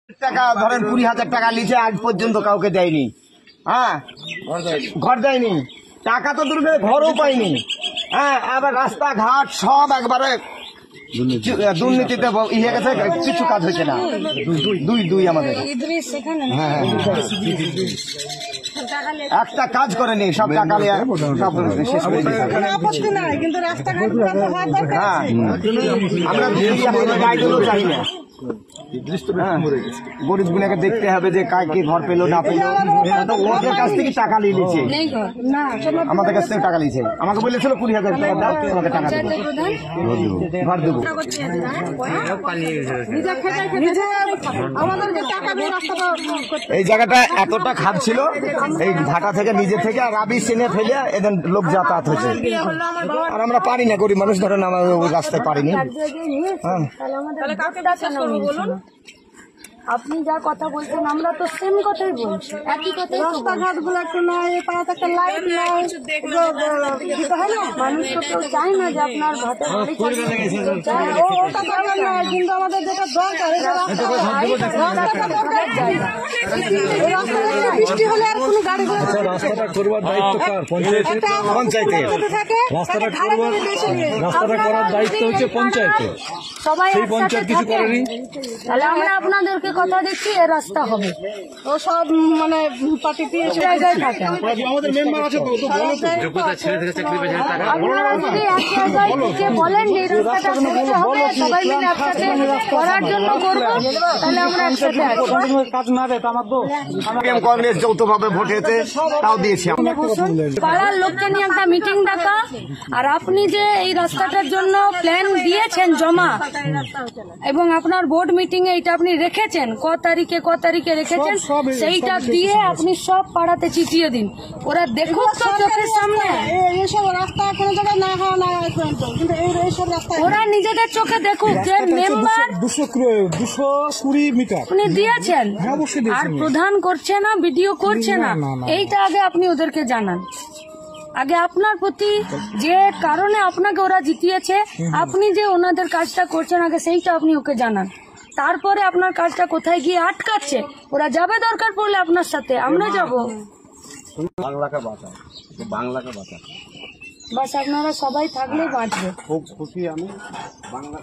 টাকা ধরেন 20,000 টাকা লিখে আজ পর্যন্ত কাউকে দেয়নি। হ্যাঁ, ঘর দেয়নি, টাকা তো দূরে ঘরও পাইনি। হ্যাঁ, আবার রাস্তাঘাট সব একবারে দুর্নীতিতে ইয়ে গেছে, কিছু কাজ হয়েছে না। দুই আমাদের হ্যাঁ একটা কাজ করেনি, সব টাকা নিয়ে সব শেষ করে দিয়েছে। হ্যাঁ, আমরা গাইডও চাই না। গরিব গুলাকে দেখতে হবে যে কাকে ঘর পেলো না পেলো, ওদের কাছ থেকে টাকা নিয়ে নিচ্ছে, আমাদের কাছ থেকে টাকা নিয়েছে। আমাকে বলেছিল 20,000 টাকা দাও, তোমাকে টাকা দেবো, ঘর দেবো। এই জায়গাটা এতটা খাদ ছিল, এই ঘাটা থেকে নিজে থেকে রাবি সেনে ফেলে এদের লোক যাতায়াত হয়েছে। আর আমরা পারি না, গরিব মানুষ ধরেন আমরা ওই রাস্তায় পারিনি। হ্যাঁ, আপনি যা কথা বলছেন আমরা তো সেম কথাই বলছি, একই কথাই। রাস্তাঘাট গুলো একটু নয়, পাড়াতে একটা লাইট নাই, মানুষ তো কেউ চায় না যে আপনার ঘাটে কিন্তু আমাদের যেটা দরকার বৃষ্টি হলে আর কোনো গাড়ি রাস্তাটা করবার দায়িত্ব কার? পঞ্চায়েতের। রাস্তাটা করার দায়িত্ব হচ্ছে পঞ্চায়েতের। সবাই সেই পঞ্চায়েত কিছু করেনি। তাহলে আমরা আপনাদেরকে কথা দিচ্ছি এ রাস্তা হবে। ও সব মানে পার্টিতে জায়গায় থাকে, আমাদের মেম্বার আছে তো, আপনারা যদি এক জায়গায় থেকে বলেন যে এই রাস্তাটা করতে হবে, সবাই মিলে একসাথে করার জন্য করবো, তাহলে আমরা একসাথে কাজ না দেয় তো আমার তো কংগ্রেস যৌথভাবে ভোট হয়েছে, তাও দিয়েছি। পাড়ার লোককে নিয়ে একটা মিটিং ডাকা, আর আপনি যে এই রাস্তাটার জন্য প্ল্যান দিয়েছেন জমা, এবং আপনার বোর্ড মিটিং এ এটা আপনি রেখেছেন ক তারিখে রেখেছেন, সেইটা দিয়ে আপনি সব পাড়াতে চিটিয়ে দিন, ওরা দেখুক তো চোখের সামনে। এইসব রাস্তা কোনো জায়গায় না হয় না, কিন্তু এইসব রাস্তা ওরা নিজেদের চোখে দেখুক যে মেম্বার 220 মিটার আপনি দিয়েছেন, অবশ্যই দিয়েছেন। আর প্রধান করছে না, ভিডিও করছে না, এইটা আগে আপনি ওদেরকে জানান। আগে আপনার প্রতি যে কারণে আপনাকে ওরা জিতিয়েছে, আপনি যে ওনাদের কাজটা করছেন আগে সেইটা আপনি ওকে জানান। তারপরে আপনার কাজটা কোথায় গিয়ে আটকাচ্ছে, ওরা যাবে দরকার পড়লে আপনার সাথে, আমরা যাব। বাস আপনারা সবাই থাকলেই বাঁচবে। খুব খুশি আমি বাংলা